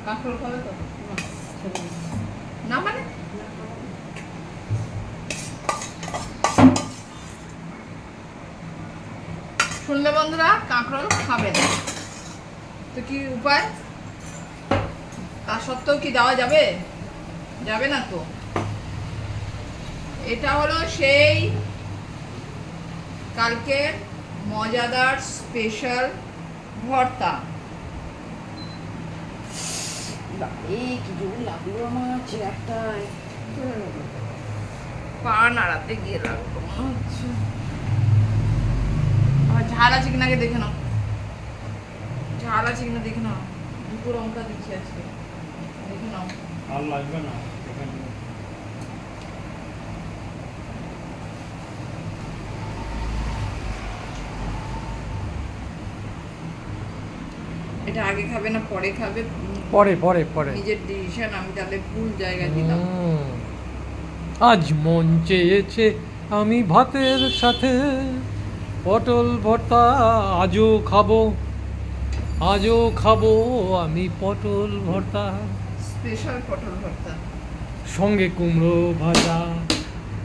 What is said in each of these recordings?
কাঁকরোল খাবে তো না মানে শুনলে বন্ধুরা কাঁকরোল খাবে না তো কি উপায় তা সত্ত্বেও কি দেওয়া যাবে যাবে না তো এটা হলো সেই কালকের মজাদার স্পেশাল ভর্তা এই কি জোর লাগলো আমার চেয়ারটায় পা নাড়াতে গিয়ে লাগলো আচ্ছা আবার ঝাল আছে কিনা আগে দেখে নাও ঝাল আছে কিনা দেখে নাও দুটো লঙ্কা দিচ্ছি আজকে দেখে নাও আর লাগবে না এটা আগে খাবে না পরে খাবে পরে পরে পরে নিজের ডিসিশন আমি তাহলে ভুল জায়গায় দিলাম আজ মন চেয়েছে আমি ভাতের সাথে পটল ভর্তা আজও খাবো আমি পটল ভর্তা স্পেশাল পটল ভর্তা সঙ্গে কুমড়ো ভাজা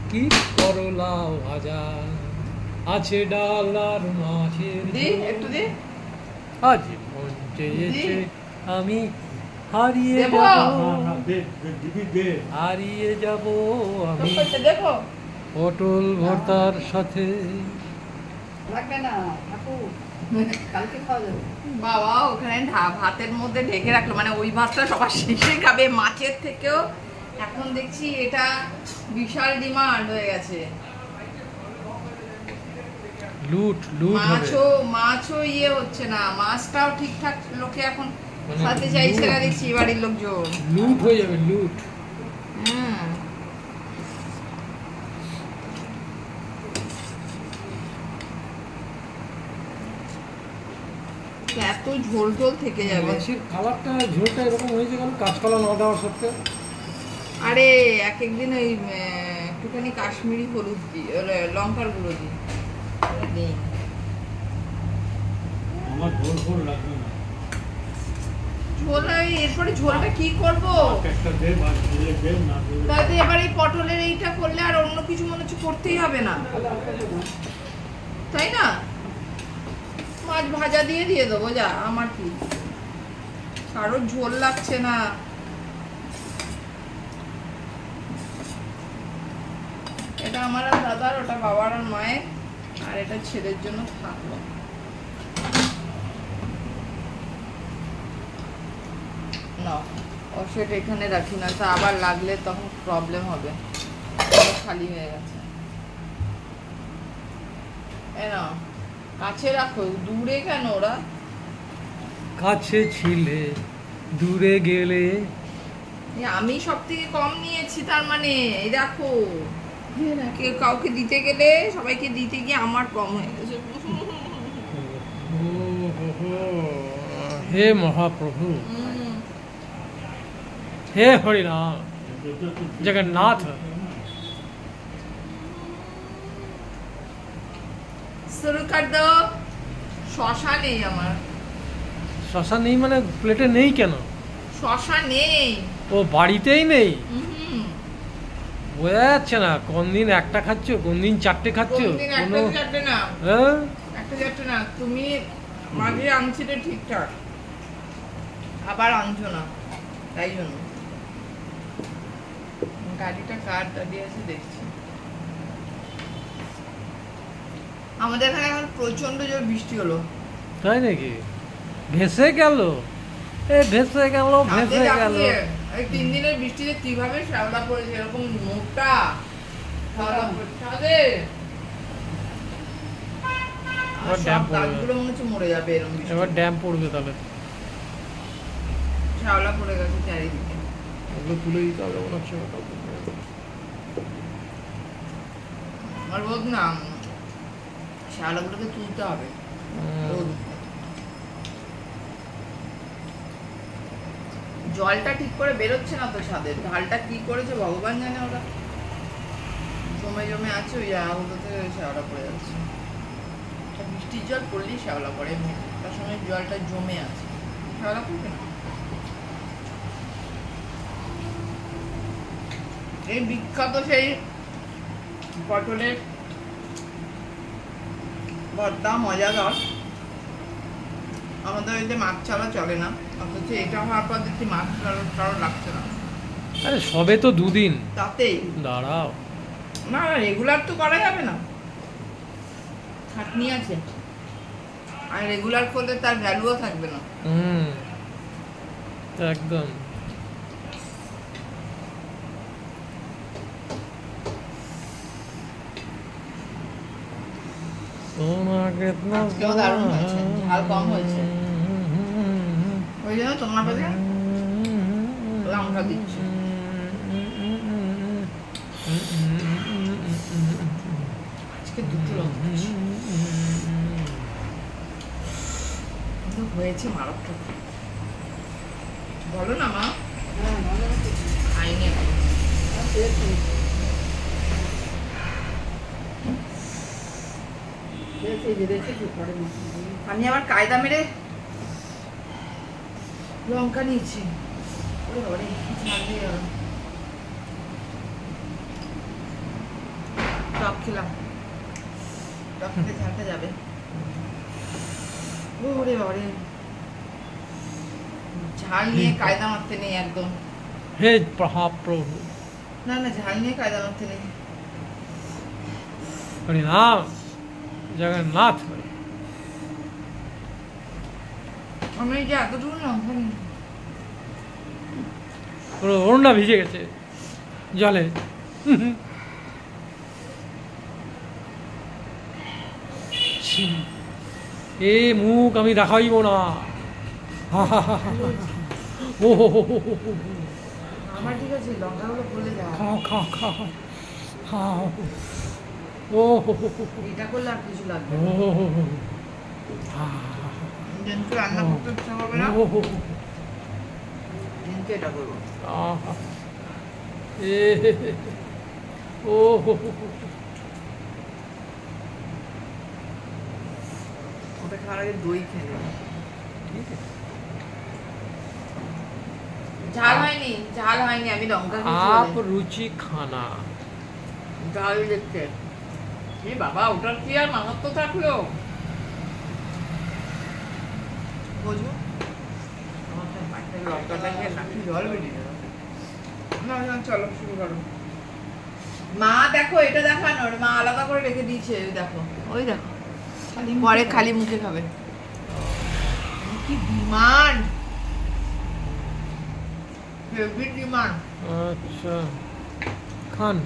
কি করলা ভাজা আছে ডাল আর মাছের দি একটু দি আজ মন চেয়েছে আমি হারিয়ে দেবো? যাব আমি দেখো পটল ভর্তার সাথে লাগবে না ঠাকুর কালকে খাওয়া যাবে বাবা ওখানে ভাতের মধ্যে ঢেকে রাখলো মানে ওই ভাতটা সবার শেষে খাবে মাছের থেকেও এখন দেখছি এটা বিশাল ডিমান্ড হয়ে গেছে লুট মাছও ইয়ে হচ্ছে না মাছটাও ঠিকঠাক লোকে এখন মানে খাতে চাইছে না দেখছি বাড়ির লোকজন লুট হয়ে যাবে লুট এত ঝোল ঝোল থেকে যাবে মাছের কালারটা ঝোলটা এরকম হয়েছে কেন কাঁচকলা না দেওয়ার সত্ত্বেও আরে এক একদিন ওই একটুখানি কাশ্মীরি হলুদ দিই লঙ্কার গুঁড়ো দিই আমার ঝোল ফোল লাগবে না ঝোল এরপরে ঝোলটা কি করবো একটা দে ভাত দিলে দে না দিলে তাতে এবার এই পটলের এইটা করলে আর অন্য কিছু মনে হচ্ছে করতেই হবে না তাই না মাছ ভাজা দিয়ে দেবো যা আমার কি কারোর ঝোল লাগছে না এটা আমার আর দাদার ওটা বাবার আর মায়ের আর এটা ছেলের জন্য থাকলো না সেটা এখানে রাখি না তা আবার লাগলে তখন প্রবলেম হবে খালি হয়ে গেছে না কাছে রাখো দূরে কেন ওরা কাছে ছিলে দূরে গেলে আমি সব থেকে কম নিয়েছি তার মানে এই দেখো কেউ কাউকে দিতে গেলে সবাইকে দিতে গিয়ে আমার কম হয়ে গেছে হে মহাপ্রভু হে হরিনাম জগন্নাথ শুরু কর দো শশা নেই আমার শশা নেই মানে প্লেটে নেই কেন শশা নেই ও বাড়িতেই নেই হুম বোঝা যাচ্ছে না কোন দিন একটা খাচ্ছ কোন দিন চারটে খাচ্ছ কোনদিন একটা চারটে না হ্যাঁ একটা চারটে না তুমি মাঝে আনছিলে ঠিকঠাক আবার আনছো না তাই জন্য গাড়িটা কার দাঁড়িয়ে আছে দেখছি আমাদের এখানে এখন প্রচন্ড জোর বৃষ্টি হলো তাই নাকি ভেসে গেল ভেসে গেল এই 3 দিনের বৃষ্টিতে কিভাবে শ্যাওলা পড়েছে এরকম মোটা শ্যাওলা পড়েছে গাছগুলো মনে হচ্ছে মরে যাবে এরকম এবার ড্যাম পড়বে তাহলে শ্যাওলা পড়ে গেছে চারিদিকে ওগুলো তুলে দিতে হবে মনে হচ্ছে আমার বোধ না শ্যাওলাগুলোকে তুলতে হবে জলটা ঠিক করে বেরোচ্ছে না তো ছাদের ঢালটা কি করেছে ভগবান জানে ওরা জমে জমে আছে, ওই জায়গাগুলোতে শ্যাওলা পড়ে যাচ্ছে। বৃষ্টির জল পড়লেই শ্যাওলা পড়ে, এমনি তার সঙ্গে জলটা জমে আছে, শ্যাওলা পড়বে না। এই বিখ্যাত সেই পটলের ভর্তা মজাদার। আমাদের ওই যে মাছ ছাড়া চলে না, অথচ এটা হওয়ার পর দেখছি মাছ ছাড়া লাগছে না। আরে সবে তো দুদিন, তাতেই দাঁড়াও। না রেগুলার তো করা যাবে না, খাটনি আছে, আর রেগুলার করলে তার ভ্যালুও থাকবে না। একদম। আজকেও দারুণ হয়েছে, ঝাল কম হয়েছে, ওই জন্য তোমার কাছে লঙ্কা দিচ্ছি। আজকে দুটো লঙ্কা দিচ্ছি। কিন্তু হয়েছে মারাত্মক। বলো না মা, খাইনি এখন। আমি আবার কায়দা মেরে লঙ্কা নিয়েছি। ওরে বাবারে, কি ঝাল দিয়ে গেল। টক খেলাম, টক খেতে ঝালটা যাবে। ওরে বাবারে, ঝাল নিয়ে কায়দা মারতে নেই একদম। হে মহাপ্রভু, না না, ঝাল নিয়ে কায়দা মারতে নেই। হরিনাম জগন্নাথ। আমি এই যে এতটুকু লঙ্কা নিই, পুরো ওড়না ভিজে গেছে জলে। ছি, এ মুখ আমি দেখাইব না। ও হো হো হো হো হো। আমার ঠিক আছে, লঙ্কাগুলো বলে দাও। খাও খাও খাও খাও। ও হো হো হো হো। এটা করলে আর কিছু লাগবে ও না। হো হো হো। যেদিনকে রান্না করতে ইচ্ছা হবে না, ও হো হো। সেদিনকে এটা করবো। আহা। এ ও হো হো হো। ওটা খাওয়ার আগে দই খেয়ে নেবো। ঝাল হয়নি, ঝাল হয়নি, আমি লঙ্কা आप रुचि खाना। ঝাল দেখতে। এই বাবা, ওটার কি আর মাহাত্ম থাকলো? বুঝবো আমার তো মাঠের লঙ্কাটা খেয়ে নাকি জল বেরিয়ে গেল। না না, চলো শুরু করো। মা দেখো, এটা দেখানোর, মা আলাদা করে রেখে দিয়েছে, ওই দেখো, ওই দেখো, পরে খালি মুখে খাবে। কি ডিমান্ড, হেভি ডিমান্ড। अच्छा खान।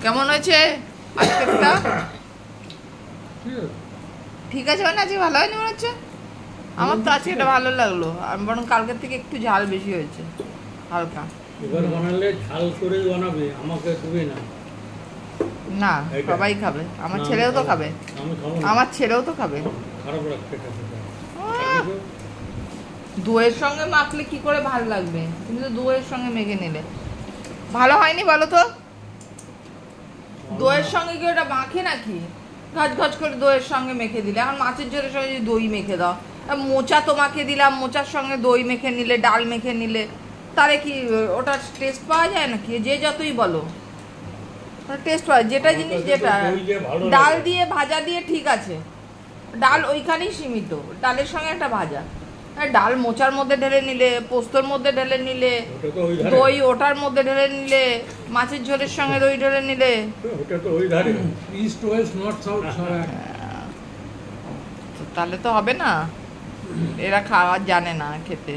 কেমন হয়েছে আজকেরটা? ঠিক আছে, মানে আজকে ভালো হয়নি মনে হচ্ছে? আমার তো আজকে এটা ভালো লাগলো, আমি বরং কালকের থেকে একটু ঝাল বেশি হয়েছে, হালকা। এবার বানালে ঝাল করেই বানাবে, আমাকে দেবে না। না, এইটা। সবাই খাবে, আমার না, ছেলেও তো আমি খাবে, আমি খাবো না। আমার ছেলেও তো খাবে। খারাপ লাগছে এটা খেতে। আহ, দইয়ের সঙ্গে মাখলে কি করে ভালো লাগবে? তুমি তো দইয়ের সঙ্গে মেখে নিলে, ভালো হয়নি বলো তো? দইয়ের সঙ্গে কি ওটা মাখে নাকি? ঘাচ ঘাচ করে দইয়ের সঙ্গে মেখে দিলে, এখন মাছের ঝোলের সঙ্গে যদি দই মেখে দাও, আর মোচা তোমাকে দিলাম, মোচার সঙ্গে দই মেখে নিলে, ডাল মেখে নিলে, তাহলে কি ওটার টেস্ট পাওয়া যায় নাকি? যে যতই বলো, টেস্ট পাওয়া, যেটা জিনিস যেটা। দই দিয়ে ভালো ডাল লাগে। দিয়ে ভাজা দিয়ে ঠিক আছে, ডাল ওইখানেই সীমিত, ডালের সঙ্গে একটা ভাজা। আর ডাল মোচার মধ্যে ঢেলে নিলে, পোস্তর মধ্যে ঢেলে নিলে, ওটা তো ওই ধারে। দই ওটার মধ্যে ঢেলে নিলে, মাছের ঝোলের সঙ্গে দই ঢেলে নিলে, ওটা তো ওই ধারে। ईस्ट वेस्ट नॉर्थ साउथ सब है। তো তাহলে তো হবে না, এরা খাওয়া জানে না খেতে।